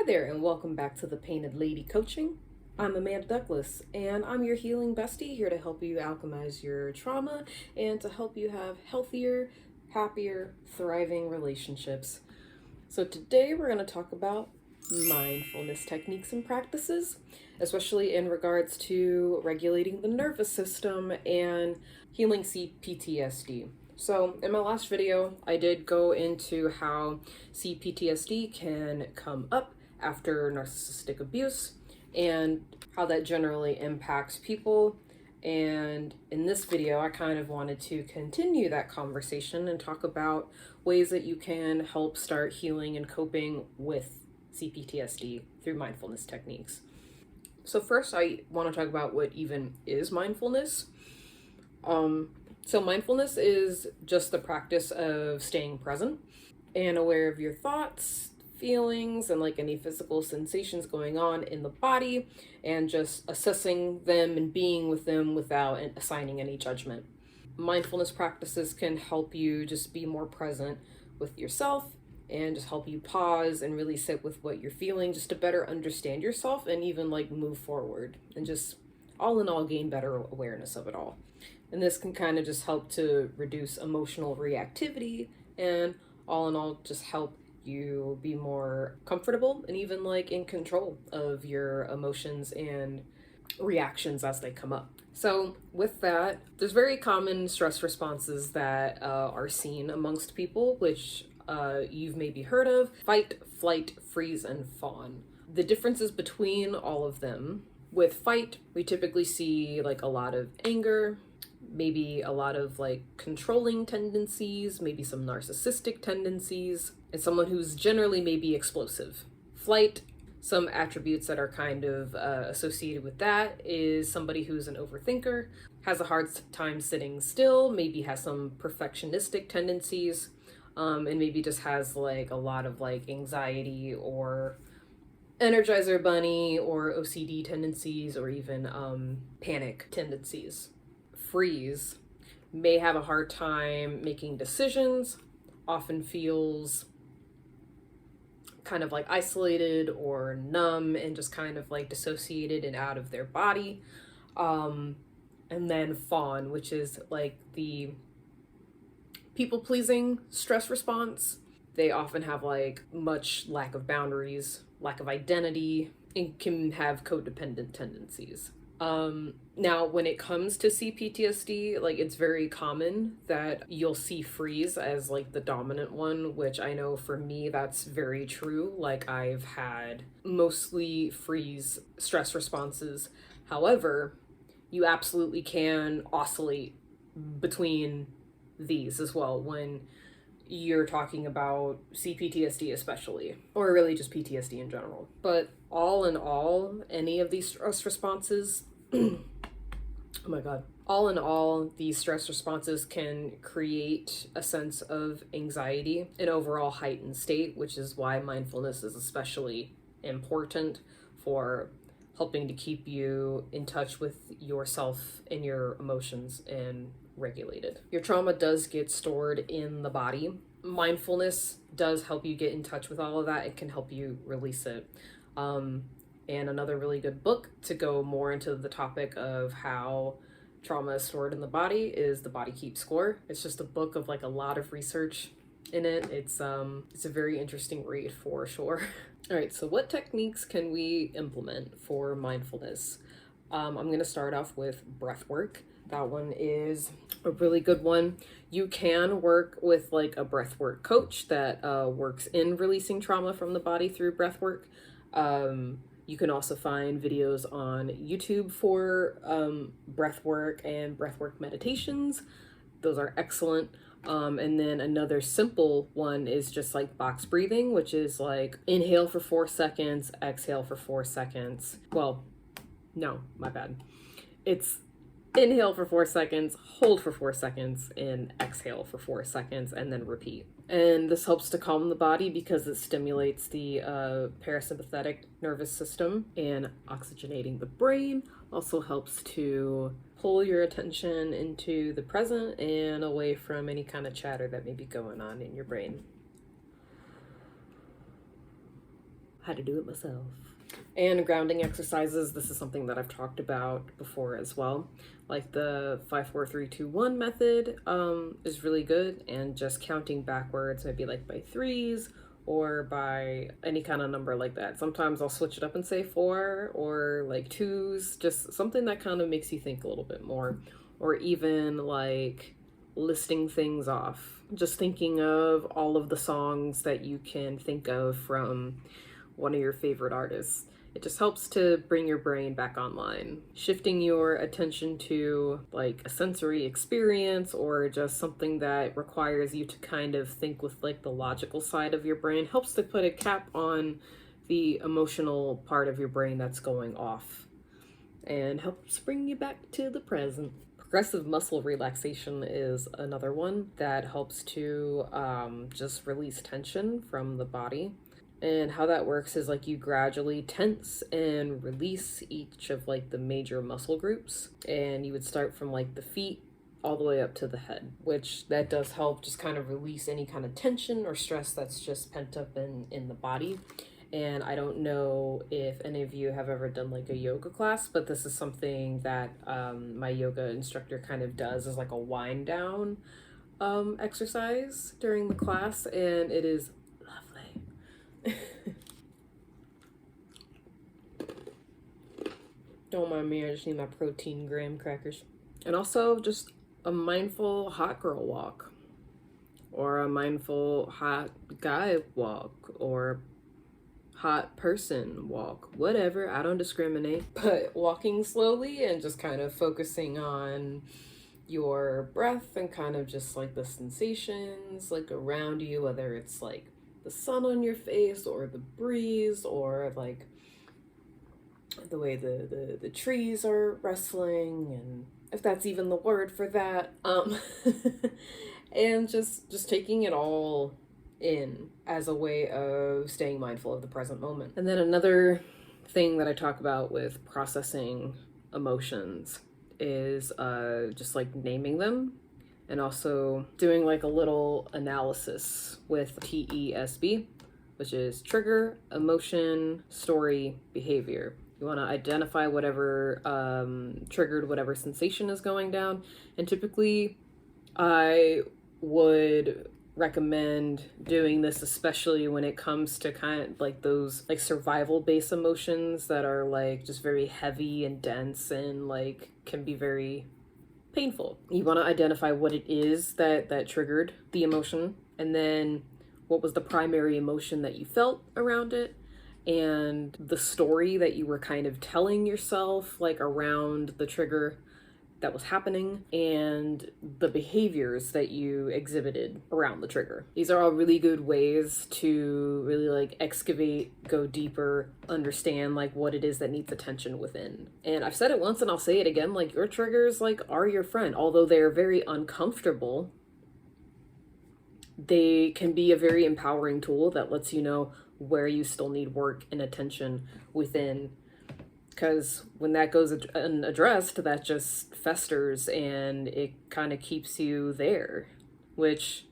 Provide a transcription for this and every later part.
there, and welcome back to the Painted Lady Coaching. I'm Amanda Douglas, and I'm your healing bestie here to help you alchemize your trauma and to help you have healthier, happier, thriving relationships. So today we're going to talk about mindfulness techniques and practices, especially in regards to regulating the nervous system and healing cPTSD. So in my last video, I did go into how cPTSD can come up after narcissistic abuse and how that generally impacts people. And in this video, I kind of wanted to continue that conversation and talk about ways that you can help start healing and coping with cPTSD through mindfulness techniques. So first, I want to talk about what even is mindfulness. So mindfulness is just the practice of staying present and aware of your thoughts, feelings, and like any physical sensations going on in the body, and just assessing them and being with them without assigning any judgment. Mindfulness practices can help you just be more present with yourself and just help you pause and really sit with what you're feeling, just to better understand yourself and even like move forward and just all in all gain better awareness of it all. And this can kind of just help to reduce emotional reactivity and all in all just help you be more comfortable and even like in control of your emotions and reactions as they come up. So with that, there's very common stress responses that are seen amongst people, which you've maybe heard of: fight, flight, freeze, and fawn. The differences between all of them: with fight, we typically see like a lot of anger, maybe a lot of like controlling tendencies, maybe some narcissistic tendencies, and someone who's generally maybe explosive. Flight, some attributes that are kind of associated with that is somebody who's an overthinker, has a hard time sitting still, maybe has some perfectionistic tendencies, and maybe just has like a lot of like anxiety or Energizer Bunny or OCD tendencies, or even panic tendencies. Freeze may have a hard time making decisions, often feels kind of like isolated or numb and just kind of like dissociated and out of their body. And then fawn, which is like the people-pleasing stress response. They often have like much lack of boundaries, lack of identity, and can have codependent tendencies. Now, when it comes to cPTSD, like it's very common that you'll see freeze as like the dominant one, which I know for me, that's very true. Like I've had mostly freeze stress responses. However, you absolutely can oscillate between these as well when you're talking about cPTSD especially, or really just PTSD in general. But all in all, any of these stress responses, oh my God, all in all, these stress responses can create a sense of anxiety, an overall heightened state, which is why mindfulness is especially important for helping to keep you in touch with yourself and your emotions and regulated. Your trauma does get stored in the body. Mindfulness does help you get in touch with all of that. It can help you release it. And another really good book to go more into the topic of how trauma is stored in the body is The Body Keeps Score. It's just a book of like a lot of research in it. It's a very interesting read for sure. All right, so what techniques can we implement for mindfulness? I'm going to start off with breath work. That one is a really good one. You can work with like a breathwork coach that works in releasing trauma from the body through breathwork. You can also find videos on YouTube for breathwork and breathwork meditations. Those are excellent. And then another simple one is just like box breathing, which is like inhale for 4 seconds, exhale for 4 seconds. Well, no, my bad. It's inhale for 4 seconds, hold for 4 seconds, and exhale for 4 seconds, and then repeat. And this helps to calm the body because it stimulates the parasympathetic nervous system, and oxygenating the brain also helps to pull your attention into the present and away from any kind of chatter that may be going on in your brain. how to do it myself. And grounding exercises, this is something that I've talked about before as well. Like the 5, 4, 3, 2, 1 method is really good, and just counting backwards, maybe like by threes or by any kind of number like that. Sometimes I'll switch it up and say 4 or like 2s, just something that kind of makes you think a little bit more. Or even like listing things off, just thinking of all of the songs that you can think of from one of your favorite artists. It just helps to bring your brain back online. Shifting your attention to like a sensory experience or just something that requires you to kind of think with like the logical side of your brain helps to put a cap on the emotional part of your brain that's going off and helps bring you back to the present. Progressive muscle relaxation is another one that helps to just release tension from the body. And how that works is like you gradually tense and release each of like the major muscle groups, and you would start from like the feet all the way up to the head, which that does help just kind of release any kind of tension or stress that's just pent up in the body. And I don't know if any of you have ever done like a yoga class, but this is something that my yoga instructor kind of does as like a wind down exercise during the class, and it is lovely. Don't mind me, I just need my protein graham crackers. And also just a mindful hot girl walk, or a mindful hot guy walk, or hot person walk, whatever, I don't discriminate. But walking slowly and just kind of focusing on your breath and kind of just like the sensations like around you, whether it's like the sun on your face or the breeze or like the way the trees are rustling, and if that's even the word for that, and just taking it all in as a way of staying mindful of the present moment. And then another thing that I talk about with processing emotions is just like naming them, and also doing like a little analysis with TESB, which is trigger, emotion, story, behavior. You want to identify whatever triggered whatever sensation is going down. And typically I would recommend doing this, especially when it comes to kind of like those like survival based emotions that are like just very heavy and dense and like can be very painful. You want to identify what it is that triggered the emotion, and then what was the primary emotion that you felt around it, and the story that you were kind of telling yourself like around the trigger that was happening, and the behaviors that you exhibited around the trigger. These are all really good ways to really like excavate, go deeper, understand like what it is that needs attention within. And I've said it once and I'll say it again, like your triggers like are your friend. Although they're very uncomfortable, they can be a very empowering tool that lets you know where you still need work and attention within. Because when that goes unaddressed, that just festers and it kind of keeps you there, which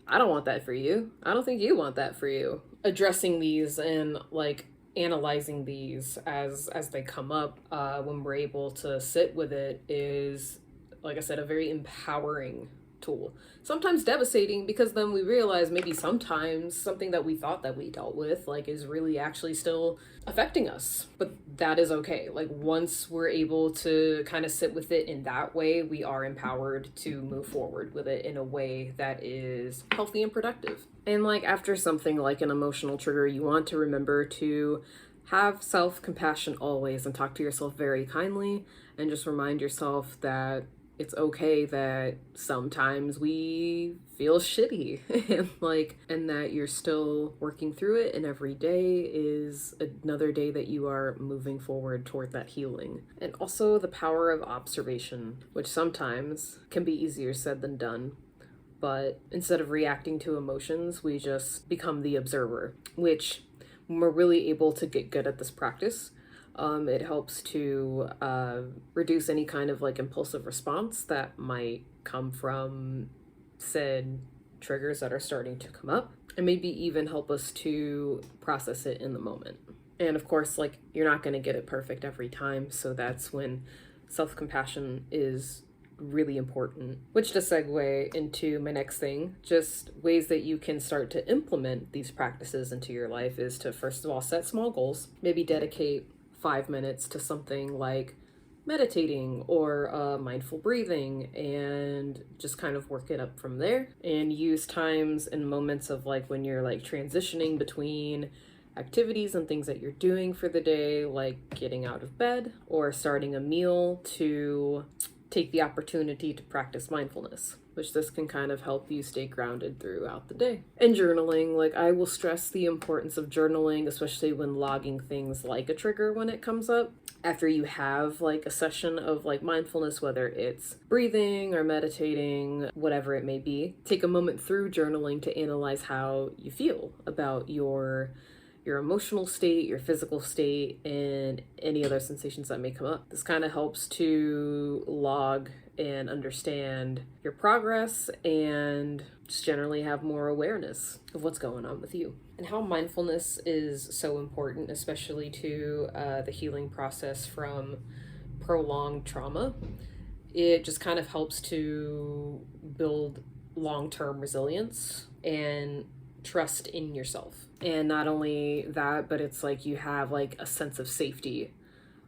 I don't want that for you. I don't think you want that for you. Addressing these and like analyzing these as they come up when we're able to sit with it is, like I said, a very empowering tool. Sometimes devastating, because then we realize maybe sometimes something that we thought that we dealt with like is really actually still affecting us, but that is okay. Like once we're able to kind of sit with it in that way, we are empowered to move forward with it in a way that is healthy and productive. And like after something like an emotional trigger, you want to remember to have self-compassion always and talk to yourself very kindly, and just remind yourself that it's okay that sometimes we feel shitty and that you're still working through it, and every day is another day that you are moving forward toward that healing. And also the power of observation, which sometimes can be easier said than done. But instead of reacting to emotions, we just become the observer, which when we're really able to get good at this practice, it helps to reduce any kind of like impulsive response that might come from said triggers that are starting to come up, and maybe even help us to process it in the moment. And of course, like, you're not going to get it perfect every time, so that's when self-compassion is really important. Which to segue into my next thing, just ways that you can start to implement these practices into your life is to, first of all, set small goals. Maybe dedicate 5 minutes to something like meditating or mindful breathing, and just kind of work it up from there. And use times and moments of like when you're like transitioning between activities and things that you're doing for the day, like getting out of bed or starting a meal, to take the opportunity to practice mindfulness, which this can kind of help you stay grounded throughout the day. And journaling, like, I will stress the importance of journaling, especially when logging things like a trigger when it comes up. After you have like a session of like mindfulness, whether it's breathing or meditating, whatever it may be, take a moment through journaling to analyze how you feel about your emotional state, your physical state, and any other sensations that may come up. This kind of helps to log and understand your progress and just generally have more awareness of what's going on with you. And how mindfulness is so important, especially to the healing process from prolonged trauma. It just kind of helps to build long-term resilience and trust in yourself. And not only that, but it's like you have like a sense of safety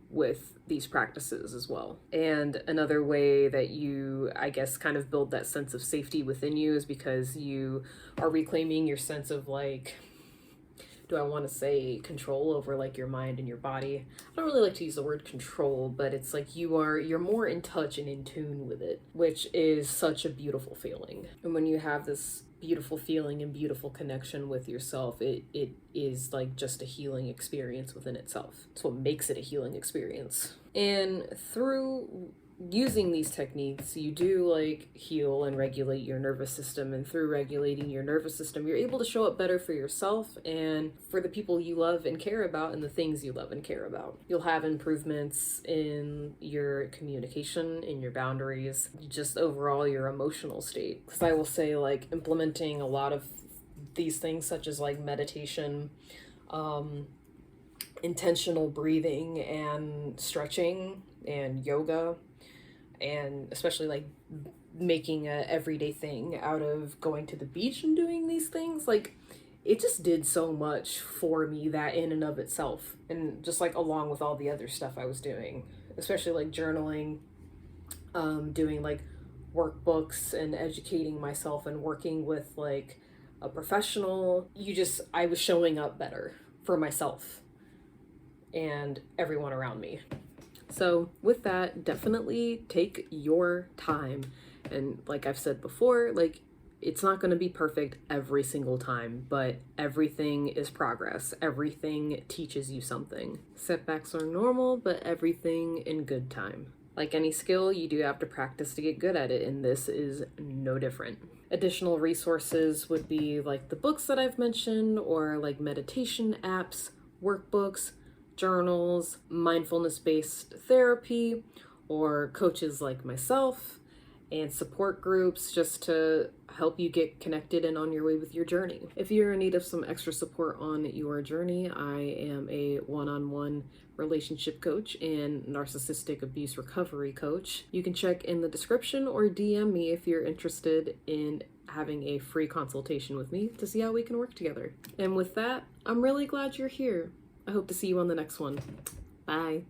with these practices as well. And another way that you, I guess, kind of build that sense of safety within you is because you are reclaiming your sense of like, do I want to say control over like your mind and your body? I don't really like to use the word control, but it's like you're more in touch and in tune with it, which is such a beautiful feeling. And when you have this beautiful feeling and beautiful connection with yourself, it is like just a healing experience within itself. It's what makes it a healing experience. And through using these techniques, you do like heal and regulate your nervous system, and through regulating your nervous system, you're able to show up better for yourself and for the people you love and care about and the things you love and care about. You'll have improvements in your communication, in your boundaries, just overall your emotional state. Because I will say, like, implementing a lot of these things such as like meditation, intentional breathing and stretching and yoga, and especially like making a everyday thing out of going to the beach and doing these things, like, it just did so much for me, that in and of itself. And just like along with all the other stuff I was doing, especially like journaling, doing like workbooks and educating myself and working with like a professional, I was showing up better for myself and everyone around me. So with that, definitely take your time. And like I've said before, like, it's not going to be perfect every single time, but everything is progress. Everything teaches you something. Setbacks are normal, but everything in good time. Like any skill, you do have to practice to get good at it, and this is no different. Additional resources would be like the books that I've mentioned, or like meditation apps, workbooks, journals, mindfulness-based therapy, or coaches like myself, and support groups just to help you get connected and on your way with your journey. If you're in need of some extra support on your journey, I am a one-on-one relationship coach and narcissistic abuse recovery coach. You can check in the description or DM me if you're interested in having a free consultation with me to see how we can work together. And with that, I'm really glad you're here. I hope to see you on the next one. Bye.